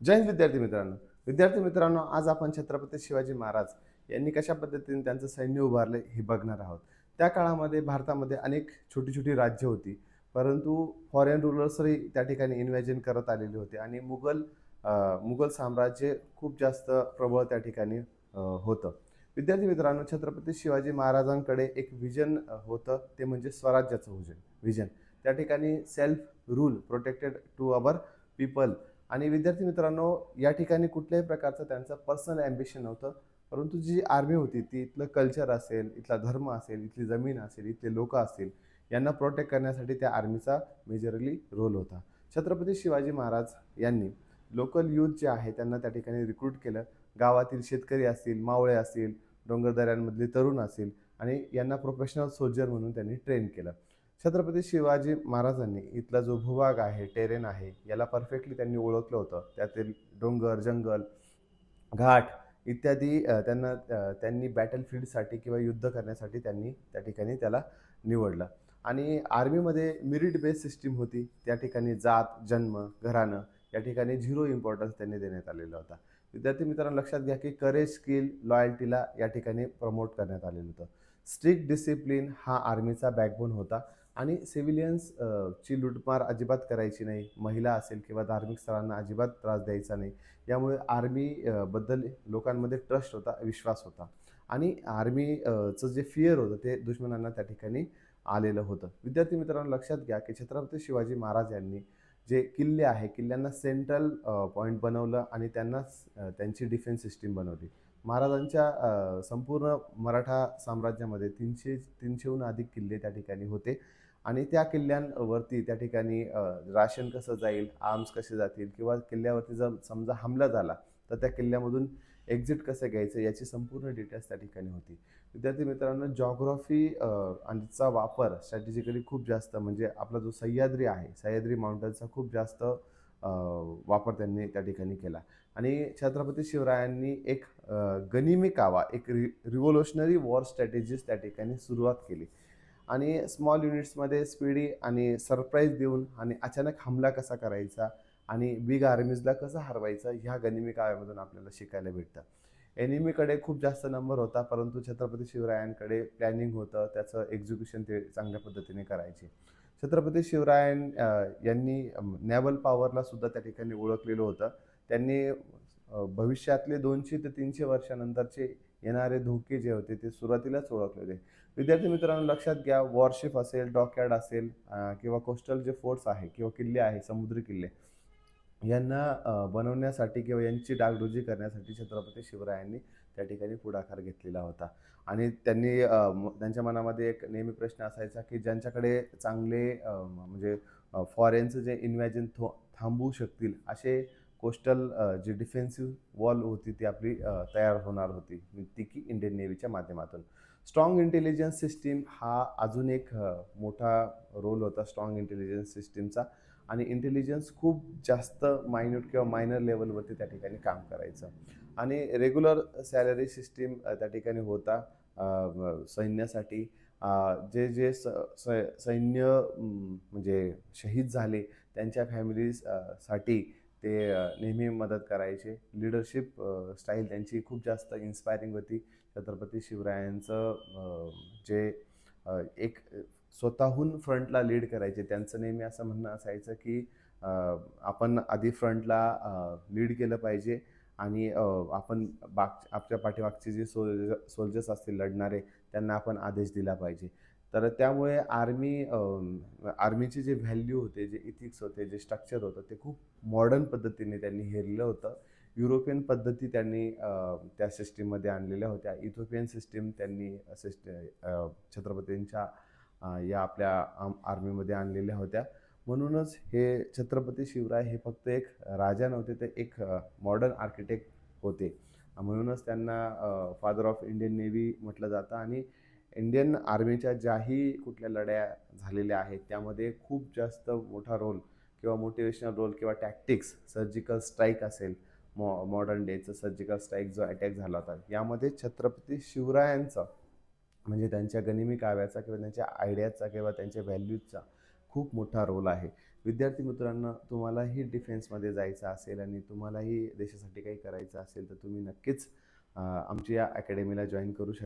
जय हिंद विद्यार्थी मित्रांनो, आज आपण छत्रपती शिवाजी महाराज यांनी कशा पद्धतीने त्यांचं सैन्य उभारले हे बघणार आहोत. त्या काळामध्ये भारतामध्ये अनेक छोटी-छोटी राज्य होती. परंतु फॉरेन रूलर्सही त्या ठिकाणी इन्व्हेजन करत आलेले होते आणि मुघल साम्राज्य खूप जास्त प्रबळ त्या ठिकाणी होतं. विद्यार्थी मित्रांनो, छत्रपती शिवाजी महाराजांकडे एक व्हिजन होतं, ते म्हणजे स्वराज्याचं व्हिजन. त्या ठिकाणी self rule protected to our people. आणि विद्यार्थी मित्रांनो, या ठिकाणी कुठल्याही प्रकारचं त्यांचं पर्सनल ॲम्बिशन नव्हतं. परंतु जी आर्मी होती ती इथलं कल्चर असेल, इथला धर्म असेल, इथली जमीन असेल, इथले लोकं असतील, यांना प्रोटेक्ट करण्यासाठी त्या आर्मीचा मेजरली रोल होता. छत्रपती शिवाजी महाराज यांनी लोकल यूथ जे आहे त्यांना त्या ठिकाणी रिक्रूट केलं. गावातील शेतकरी असतील, मावळे असतील, डोंगरदऱ्यांमधले तरुण असतील आणि यांना प्रोफेशनल सोल्जर म्हणून त्यांनी ट्रेन केलं. छत्रपती शिवाजी महाराजांनी इथला जो भूभाग आहे, टेरेन आहे, याला परफेक्टली त्यांनी ओळखलं होतं. त्यातील डोंगर, जंगल, घाट इत्यादी त्यांनी बॅटलफील्डसाठी किंवा युद्ध करण्यासाठी त्यांनी त्या ठिकाणी त्याला निवडलं. आणि आर्मीमध्ये मेरिट बेस सिस्टीम होती. त्या ठिकाणी जात, जन्म, घराणं या ठिकाणी झिरो इम्पॉर्टन्स त्यांनी देण्यात आलेला होता. विद्यार्थी मित्रांनो, लक्षात घ्या की करेज, स्किल, लॉयल्टीला या ठिकाणी प्रमोट करण्यात आलेलं होतं. स्ट्रिक्ट डिसिप्लिन हा आर्मीचा बॅकबोन होता. आणि सिव्हिलियन्स ची लूटमार अजिबात करायची नाही. महिला असेल किंवा धार्मिक स्थळांना अजिबात त्रास द्यायचा नाही. यामुळे आर्मी बद्दल लोकांमध्ये ट्रस्ट होता, विश्वास होता. आणि चं जे फिअर होतं ते दुश्मनांना त्या ठिकाणी आलेलं होतं. विद्यार्थी मित्रांनो, लक्षात घ्या की छत्रपती शिवाजी महाराज यांनी जे किल्ले आहे, किल्ल्यांना सेंट्रल पॉइंट बनवलं आणि त्यांची डिफेन्स सिस्टीम बनवली. महाराजांच्या संपूर्ण मराठा साम्राज्यामध्ये 300हून अधिक किल्ले त्या ठिकाणी होते. आणि त्या किल्ल्यांवरती त्या ठिकाणी राशन कसं जाईल, आर्म्स कसे जातील किंवा किल्ल्यावरती जर समजा हमला झाला, तर त्या किल्ल्यामधून एक्झिट कसं घ्यायचं याची संपूर्ण डिटेल्स त्या ठिकाणी होती. विद्यार्थी मित्रांनो, जिओग्राफी आणि चा वापर स्ट्रॅटेजिकली खूप जास्त म्हणजे आपला जो सह्याद्री आहे, सह्याद्री माउंटनचा खूप जास्त वापर त्यांनी त्या ठिकाणी केला. आणि छत्रपती शिवरायांनी एक गनिमी कावा, एक रिव्होल्युशनरी वॉर स्ट्रॅटेजीज त्या ठिकाणी सुरुवात केली. आणि स्मॉल युनिट्समध्ये स्पीडी आणि सरप्राईज देऊन आणि अचानक हमला कसा करायचा आणि बिग आर्मीजला कसं हरवायचं ह्या गनिमी काव्यामधून आपल्याला शिकायला भेटतं. एनिमीकडे खूप जास्त नंबर होता, परंतु छत्रपती शिवरायांकडे प्लॅनिंग होतं, त्याचं एक्झिक्युशन ते चांगल्या पद्धतीने करायचे. छत्रपती यांनी नेव्हल पॉवरला सुद्धा त्या ठिकाणी ओळखलेलं होतं. त्यांनी भविष्यातले 200 ते 300 वर्षानंतरचे येणारे धोके जे होते ते सुरुवातीलाच ओळखले होते. विद्यार्थी मित्रांनो, लक्षात घ्या, वॉरशिप असेल, डॉकयार्ड असेल किंवा कोस्टल जे फोर्ट्स आहे किंवा किल्ले आहे, समुद्री किल्ले यांना बनवण्यासाठी किंवा यांची डागडुजी करण्यासाठी छत्रपती शिवरायांनी त्या ठिकाणी पुढाकार घेतलेला होता. आणि त्यांच्या मनामध्ये एक नेहमी प्रश्न असायचा की ज्यांच्याकडे चांगले म्हणजे फॉरेनचं जे इन्व्हेजन थांबवू शकतील असे कोस्टल जी डिफेन्सिव्ह वॉल होती ती आपली तयार होणार होती, ती की इंडियन नेव्हीच्या माध्यमातून. स्ट्रॉंग इंटेलिजन्स सिस्टीम हा अजून एक मोठा रोल होता स्ट्रॉंग इंटेलिजन्स सिस्टीमचा. आणि इंटेलिजन्स खूप जास्त मायन्यूट किंवा मायनर लेवलवरती त्या ठिकाणी काम करायचं. आणि रेग्युलर सॅलरी सिस्टीम त्या ठिकाणी होता सैन्यासाठी. जे जे सैन्य म्हणजे शहीद झाले त्यांच्या फॅमिलीज साठी ते नेहमी मदत करायचे. लीडरशिप स्टाईल त्यांची खूप जास्त इन्स्पायरिंग होती. छत्रपती शिवरायांचं जे एक स्वतःहून फ्रंटला लीड करायचे. त्यांचं नेहमी असं म्हणणं असायचं की आपण आधी फ्रंटला लीड केलं पाहिजे आणि आपण आपल्या पाठीमागचे जे सोल्जर्स असतील लढणारे त्यांना आपण आदेश दिला पाहिजे. तर त्यामुळे आर्मीचे जे व्हॅल्यू होते, जे इथिक्स होते, जे स्ट्रक्चर होतं ते खूप मॉडर्न पद्धतीने त्यांनी हेरलं होतं. युरोपियन पद्धती त्यांनी त्या सिस्टीममध्ये आणलेल्या होत्या. इथिओपियन सिस्टीम त्यांनी छत्रपतींच्या या आपल्या आर्मीमध्ये आणलेल्या होत्या. म्हणूनच हे छत्रपती शिवराय हे फक्त एक राजा नव्हते, ते एक मॉडर्न आर्किटेक्ट होते. म्हणूनच त्यांना फादर ऑफ इंडियन नेव्ही म्हटलं जातं. आणि इंडियन आर्मीच्या ज्याही कुठल्या लढाया झालेल्या आहेत त्यामध्ये खूप जास्त मोठा रोल किंवा मोटिवेशनल रोल किंवा टॅक्टिक्स, सर्जिकल स्ट्राईक असेल, मॉडर्न डेचं सर्जिकल स्ट्राईक जो अटॅक झाला होता यामध्ये छत्रपती शिवरायांचा म्हणजे त्यांच्या गनिमी काव्याचा किंवा त्यांच्या आयडियाचा किंवा त्यांच्या व्हॅल्यूजचा खूप मोठा रोल आहे. विद्यार्थी मित्रांनो, तुम्हालाही डिफेन्समध्ये जायचं असेल आणि तुम्हालाही देशासाठी काही करायचं असेल तर तुम्ही नक्कीच आमची या अकॅडमीला जॉईन करू शकता.